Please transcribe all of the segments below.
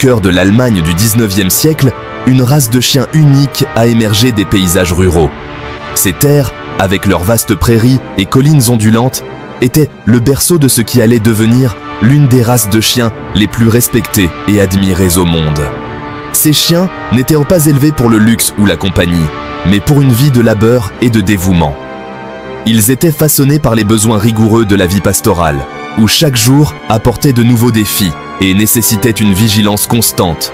cœur de l'Allemagne du 19e siècle, une race de chiens unique a émergé des paysages ruraux. Ces terres, avec leurs vastes prairies et collines ondulantes, étaient le berceau de ce qui allait devenir l'une des races de chiens les plus respectées et admirées au monde. Ces chiens n'étaient pas élevés pour le luxe ou la compagnie, mais pour une vie de labeur et de dévouement. Ils étaient façonnés par les besoins rigoureux de la vie pastorale, où chaque jour apportait de nouveaux défis et nécessitait une vigilance constante.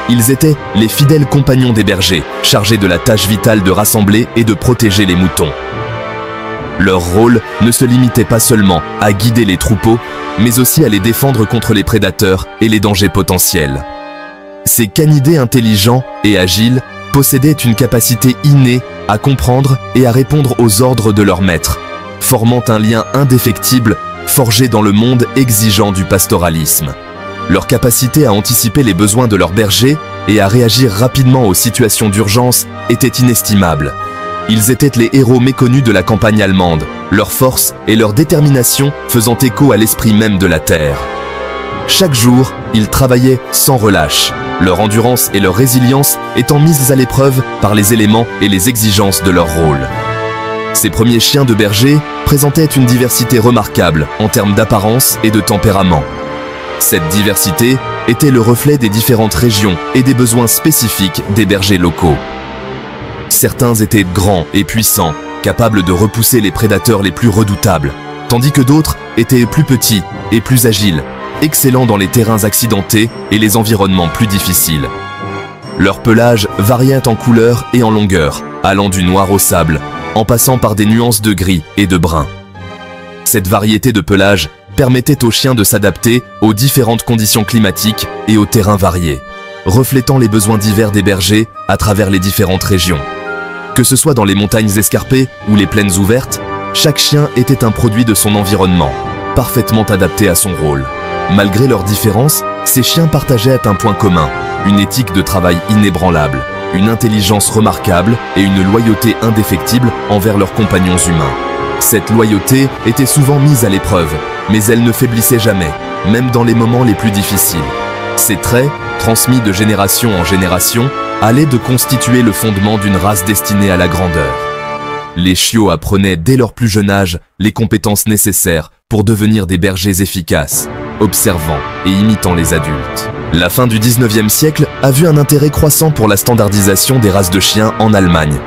Ils étaient les fidèles compagnons des bergers, chargés de la tâche vitale de rassembler et de protéger les moutons. Leur rôle ne se limitait pas seulement à guider les troupeaux, mais aussi à les défendre contre les prédateurs et les dangers potentiels. Ces canidés intelligents et agiles possédaient une capacité innée à comprendre et à répondre aux ordres de leur maître, formant un lien indéfectible forgé dans le monde exigeant du pastoralisme. Leur capacité à anticiper les besoins de leurs bergers et à réagir rapidement aux situations d'urgence était inestimable. Ils étaient les héros méconnus de la campagne allemande, leur force et leur détermination faisant écho à l'esprit même de la terre. Chaque jour, ils travaillaient sans relâche, leur endurance et leur résilience étant mises à l'épreuve par les éléments et les exigences de leur rôle. Ces premiers chiens de berger présentaient une diversité remarquable en termes d'apparence et de tempérament. Cette diversité était le reflet des différentes régions et des besoins spécifiques des bergers locaux. Certains étaient grands et puissants, capables de repousser les prédateurs les plus redoutables, tandis que d'autres étaient plus petits et plus agiles, excellents dans les terrains accidentés et les environnements plus difficiles. Leur pelage variait en couleur et en longueur, allant du noir au sable, en passant par des nuances de gris et de brun. Cette variété de pelage permettait aux chiens de s'adapter aux différentes conditions climatiques et aux terrains variés, reflétant les besoins divers des bergers à travers les différentes régions. Que ce soit dans les montagnes escarpées ou les plaines ouvertes, chaque chien était un produit de son environnement, parfaitement adapté à son rôle. Malgré leurs différences, ces chiens partageaient un point commun, une éthique de travail inébranlable, une intelligence remarquable et une loyauté indéfectible envers leurs compagnons humains. Cette loyauté était souvent mise à l'épreuve, mais elle ne faiblissait jamais, même dans les moments les plus difficiles. Ces traits, transmis de génération en génération, allaient de constituer le fondement d'une race destinée à la grandeur. Les chiots apprenaient dès leur plus jeune âge les compétences nécessaires pour devenir des bergers efficaces, observant et imitant les adultes. La fin du 19e siècle a vu un intérêt croissant pour la standardisation des races de chiens en Allemagne.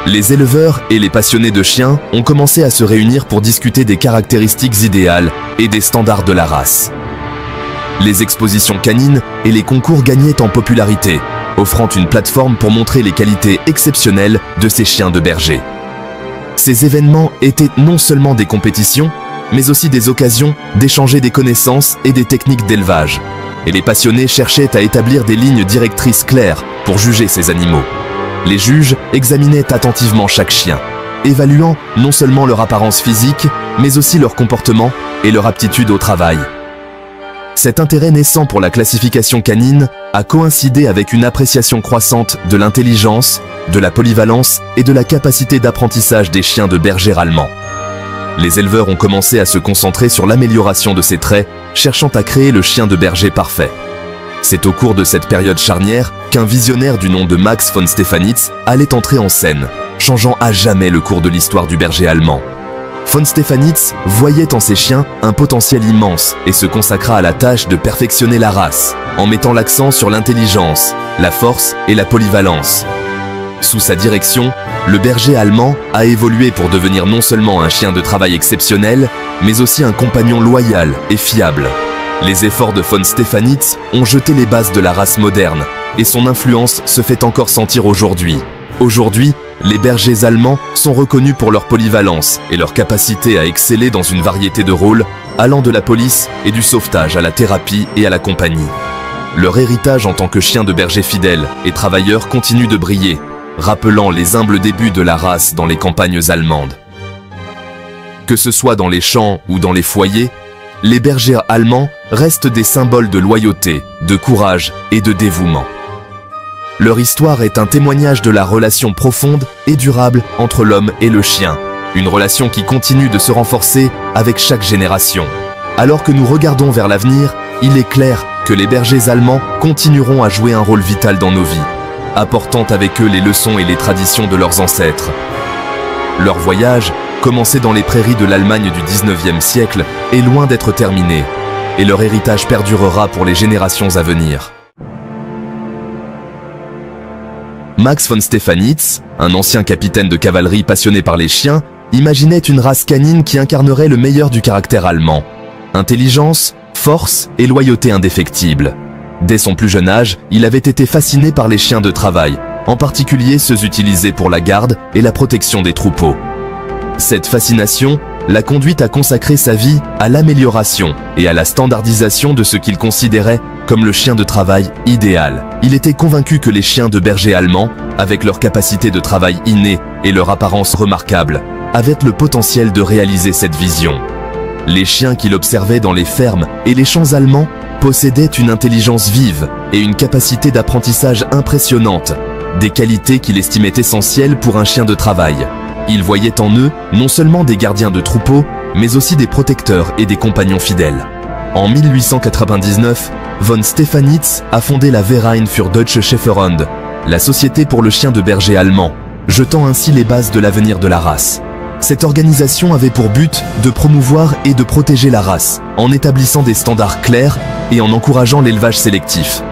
Les éleveurs et les passionnés de chiens ont commencé à se réunir pour discuter des caractéristiques idéales et des standards de la race. Les expositions canines et les concours gagnaient en popularité, offrant une plateforme pour montrer les qualités exceptionnelles de ces chiens de berger. Ces événements étaient non seulement des compétitions, mais aussi des occasions d'échanger des connaissances et des techniques d'élevage. Et les passionnés cherchaient à établir des lignes directrices claires pour juger ces animaux. Les juges examinaient attentivement chaque chien, évaluant non seulement leur apparence physique, mais aussi leur comportement et leur aptitude au travail. Cet intérêt naissant pour la classification canine a coïncidé avec une appréciation croissante de l'intelligence, de la polyvalence et de la capacité d'apprentissage des chiens de berger allemands. Les éleveurs ont commencé à se concentrer sur l'amélioration de ces traits, cherchant à créer le chien de berger parfait. C'est au cours de cette période charnière qu'un visionnaire du nom de Max von Stephanitz allait entrer en scène, changeant à jamais le cours de l'histoire du berger allemand. Von Stephanitz voyait en ces chiens un potentiel immense et se consacra à la tâche de perfectionner la race, en mettant l'accent sur l'intelligence, la force et la polyvalence. Sous sa direction, le berger allemand a évolué pour devenir non seulement un chien de travail exceptionnel, mais aussi un compagnon loyal et fiable. Les efforts de von Stephanitz ont jeté les bases de la race moderne, et son influence se fait encore sentir aujourd'hui. Aujourd'hui, les bergers allemands sont reconnus pour leur polyvalence et leur capacité à exceller dans une variété de rôles, allant de la police et du sauvetage à la thérapie et à la compagnie. Leur héritage en tant que chiens de berger fidèles et travailleurs continue de briller, rappelant les humbles débuts de la race dans les campagnes allemandes. Que ce soit dans les champs ou dans les foyers, les bergers allemands restent des symboles de loyauté, de courage et de dévouement. Leur histoire est un témoignage de la relation profonde et durable entre l'homme et le chien, une relation qui continue de se renforcer avec chaque génération. Alors que nous regardons vers l'avenir, il est clair que les bergers allemands continueront à jouer un rôle vital dans nos vies, apportant avec eux les leçons et les traditions de leurs ancêtres. Leur voyage, commencé dans les prairies de l'Allemagne du 19e siècle, est loin d'être terminé, et leur héritage perdurera pour les générations à venir. Max von Stephanitz, un ancien capitaine de cavalerie passionné par les chiens, imaginait une race canine qui incarnerait le meilleur du caractère allemand. Intelligence, force et loyauté indéfectibles. Dès son plus jeune âge, il avait été fasciné par les chiens de travail, en particulier ceux utilisés pour la garde et la protection des troupeaux. Cette fascination l'a conduit à consacrer sa vie à l'amélioration et à la standardisation de ce qu'il considérait comme le chien de travail idéal. Il était convaincu que les chiens de berger allemands, avec leur capacité de travail innée et leur apparence remarquable, avaient le potentiel de réaliser cette vision. Les chiens qu'il observait dans les fermes et les champs allemands possédaient une intelligence vive et une capacité d'apprentissage impressionnante, des qualités qu'il estimait essentielles pour un chien de travail. Il voyait en eux non seulement des gardiens de troupeaux, mais aussi des protecteurs et des compagnons fidèles. En 1899, von Stephanitz a fondé la Verein für Deutsche Schäferhunde, la société pour le chien de berger allemand, jetant ainsi les bases de l'avenir de la race. Cette organisation avait pour but de promouvoir et de protéger la race, en établissant des standards clairs et en encourageant l'élevage sélectif.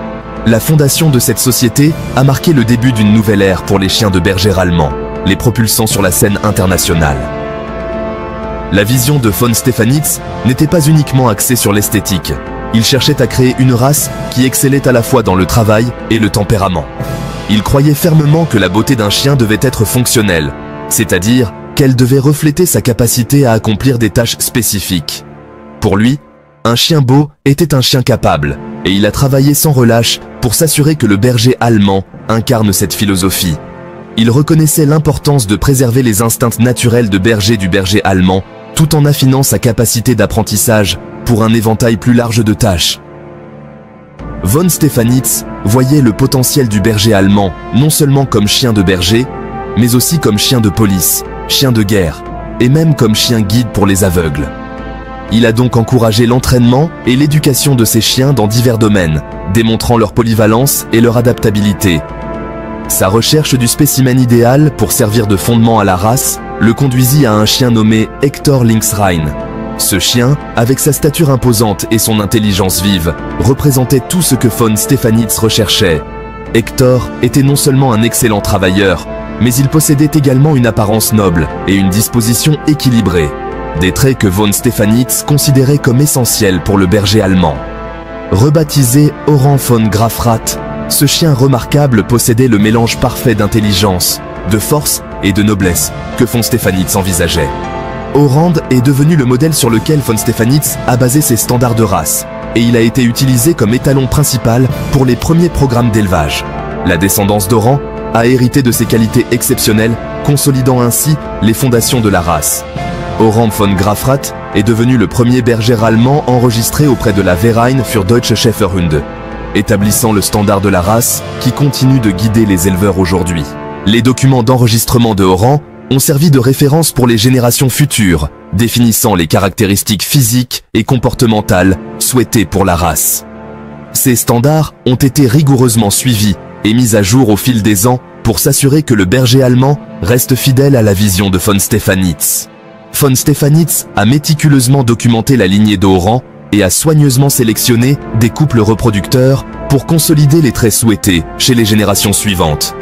La fondation de cette société a marqué le début d'une nouvelle ère pour les chiens de berger allemands, les propulsant sur la scène internationale. La vision de von Stephanitz n'était pas uniquement axée sur l'esthétique. Il cherchait à créer une race qui excellait à la fois dans le travail et le tempérament. Il croyait fermement que la beauté d'un chien devait être fonctionnelle, c'est-à-dire qu'elle devait refléter sa capacité à accomplir des tâches spécifiques. Pour lui, un chien beau était un chien capable, et il a travaillé sans relâche pour s'assurer que le berger allemand incarne cette philosophie. Il reconnaissait l'importance de préserver les instincts naturels de berger du berger allemand, tout en affinant sa capacité d'apprentissage pour un éventail plus large de tâches. Von Stephanitz voyait le potentiel du berger allemand non seulement comme chien de berger, mais aussi comme chien de police, chien de guerre, et même comme chien guide pour les aveugles. Il a donc encouragé l'entraînement et l'éducation de ces chiens dans divers domaines, démontrant leur polyvalence et leur adaptabilité. Sa recherche du spécimen idéal pour servir de fondement à la race le conduisit à un chien nommé Hector Lynx-Rhein. Ce chien, avec sa stature imposante et son intelligence vive, représentait tout ce que von Stephanitz recherchait. Hector était non seulement un excellent travailleur, mais il possédait également une apparence noble et une disposition équilibrée, des traits que von Stephanitz considérait comme essentiels pour le berger allemand. Rebaptisé Oran von Grafrath, ce chien remarquable possédait le mélange parfait d'intelligence, de force et de noblesse que von Stephanitz envisageait. Oran est devenu le modèle sur lequel von Stephanitz a basé ses standards de race, et il a été utilisé comme étalon principal pour les premiers programmes d'élevage. La descendance d'Oran a hérité de ses qualités exceptionnelles, consolidant ainsi les fondations de la race. Oran von Grafrath est devenu le premier berger allemand enregistré auprès de la Verein für Deutsche Schäferhunde, établissant le standard de la race qui continue de guider les éleveurs aujourd'hui. Les documents d'enregistrement de Oran ont servi de référence pour les générations futures, définissant les caractéristiques physiques et comportementales souhaitées pour la race. Ces standards ont été rigoureusement suivis et mis à jour au fil des ans pour s'assurer que le berger allemand reste fidèle à la vision de von Stephanitz. Von Stephanitz a méticuleusement documenté la lignée d'Oran et a soigneusement sélectionné des couples reproducteurs pour consolider les traits souhaités chez les générations suivantes.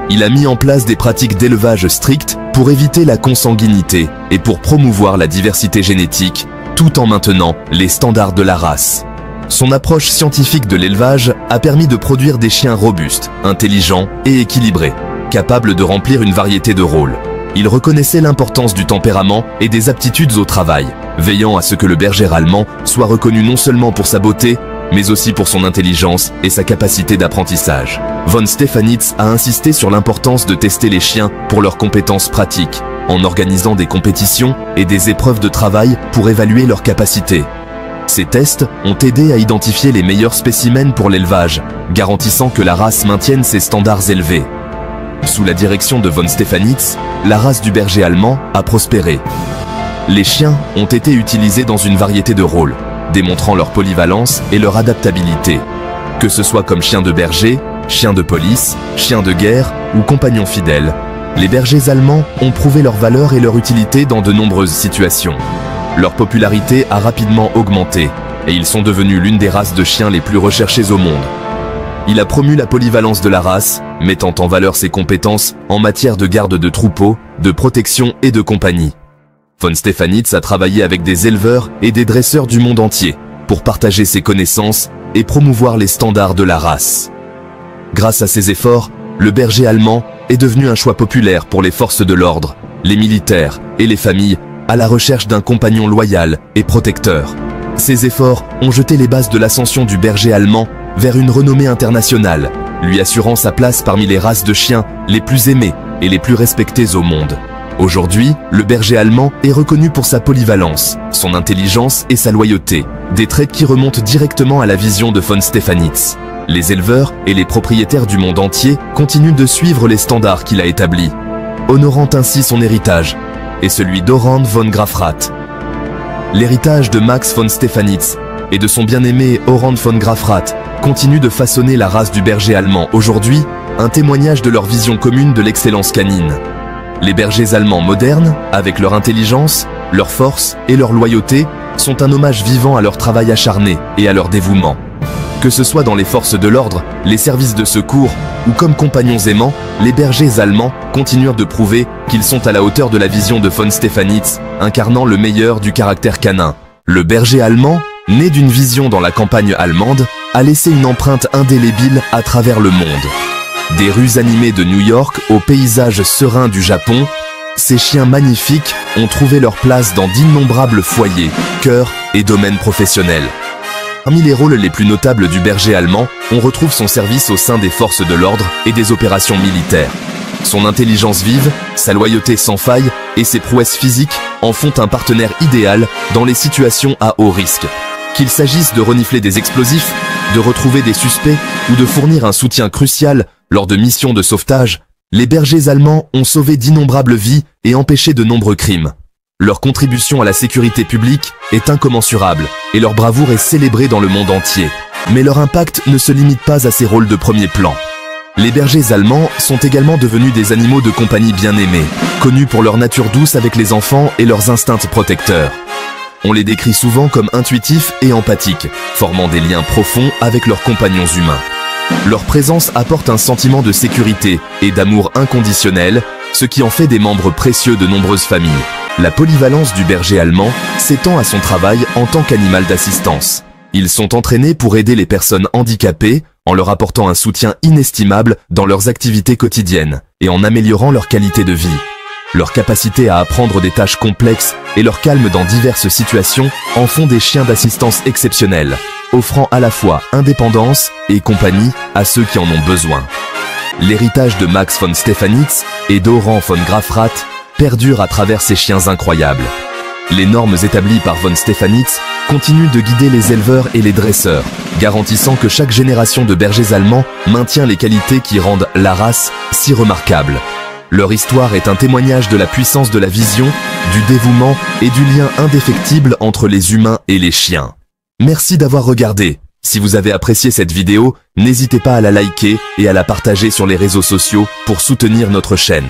Il a mis en place des pratiques d'élevage strictes pour éviter la consanguinité et pour promouvoir la diversité génétique, tout en maintenant les standards de la race. Son approche scientifique de l'élevage a permis de produire des chiens robustes, intelligents et équilibrés, capables de remplir une variété de rôles. Il reconnaissait l'importance du tempérament et des aptitudes au travail, veillant à ce que le berger allemand soit reconnu non seulement pour sa beauté, mais aussi pour son intelligence et sa capacité d'apprentissage. Von Stephanitz a insisté sur l'importance de tester les chiens pour leurs compétences pratiques, en organisant des compétitions et des épreuves de travail pour évaluer leurs capacités. Ces tests ont aidé à identifier les meilleurs spécimens pour l'élevage, garantissant que la race maintienne ses standards élevés. Sous la direction de von Stephanitz, la race du berger allemand a prospéré. Les chiens ont été utilisés dans une variété de rôles, démontrant leur polyvalence et leur adaptabilité. Que ce soit comme chiens de berger, chiens de police, chiens de guerre ou compagnons fidèles, les bergers allemands ont prouvé leur valeur et leur utilité dans de nombreuses situations. Leur popularité a rapidement augmenté et ils sont devenus l'une des races de chiens les plus recherchées au monde. Il a promu la polyvalence de la race, mettant en valeur ses compétences en matière de garde de troupeaux, de protection et de compagnie. Von Stephanitz a travaillé avec des éleveurs et des dresseurs du monde entier pour partager ses connaissances et promouvoir les standards de la race. Grâce à ses efforts, le berger allemand est devenu un choix populaire pour les forces de l'ordre, les militaires et les familles à la recherche d'un compagnon loyal et protecteur. Ces efforts ont jeté les bases de l'ascension du berger allemand vers une renommée internationale, lui assurant sa place parmi les races de chiens les plus aimées et les plus respectées au monde. Aujourd'hui, le berger allemand est reconnu pour sa polyvalence, son intelligence et sa loyauté, des traits qui remontent directement à la vision de von Stephanitz. Les éleveurs et les propriétaires du monde entier continuent de suivre les standards qu'il a établis, honorant ainsi son héritage et celui d'Orand von Grafrath. L'héritage de Max von Stephanitz et de son bien-aimé Orand von Grafrath continue de façonner la race du berger allemand aujourd'hui, un témoignage de leur vision commune de l'excellence canine. Les bergers allemands modernes, avec leur intelligence, leur force et leur loyauté, sont un hommage vivant à leur travail acharné et à leur dévouement. Que ce soit dans les forces de l'ordre, les services de secours ou comme compagnons aimants, les bergers allemands continuent de prouver qu'ils sont à la hauteur de la vision de von Stephanitz, incarnant le meilleur du caractère canin. Le berger allemand, né d'une vision dans la campagne allemande, a laissé une empreinte indélébile à travers le monde. Des rues animées de New York aux paysages sereins du Japon, ces chiens magnifiques ont trouvé leur place dans d'innombrables foyers, cœurs et domaines professionnels. Parmi les rôles les plus notables du berger allemand, on retrouve son service au sein des forces de l'ordre et des opérations militaires. Son intelligence vive, sa loyauté sans faille et ses prouesses physiques en font un partenaire idéal dans les situations à haut risque. Qu'il s'agisse de renifler des explosifs, de retrouver des suspects ou de fournir un soutien crucial lors de missions de sauvetage, les bergers allemands ont sauvé d'innombrables vies et empêché de nombreux crimes. Leur contribution à la sécurité publique est incommensurable et leur bravoure est célébrée dans le monde entier. Mais leur impact ne se limite pas à ces rôles de premier plan. Les bergers allemands sont également devenus des animaux de compagnie bien aimés, connus pour leur nature douce avec les enfants et leurs instincts protecteurs. On les décrit souvent comme intuitifs et empathiques, formant des liens profonds avec leurs compagnons humains. Leur présence apporte un sentiment de sécurité et d'amour inconditionnel, ce qui en fait des membres précieux de nombreuses familles. La polyvalence du berger allemand s'étend à son travail en tant qu'animal d'assistance. Ils sont entraînés pour aider les personnes handicapées en leur apportant un soutien inestimable dans leurs activités quotidiennes et en améliorant leur qualité de vie. Leur capacité à apprendre des tâches complexes et leur calme dans diverses situations en font des chiens d'assistance exceptionnels, offrant à la fois indépendance et compagnie à ceux qui en ont besoin. L'héritage de Max von Stephanitz et d'Orand von Grafrath perdure à travers ces chiens incroyables. Les normes établies par von Stephanitz continuent de guider les éleveurs et les dresseurs, garantissant que chaque génération de bergers allemands maintient les qualités qui rendent la race si remarquable. Leur histoire est un témoignage de la puissance de la vision, du dévouement et du lien indéfectible entre les humains et les chiens. Merci d'avoir regardé. Si vous avez apprécié cette vidéo, n'hésitez pas à la liker et à la partager sur les réseaux sociaux pour soutenir notre chaîne.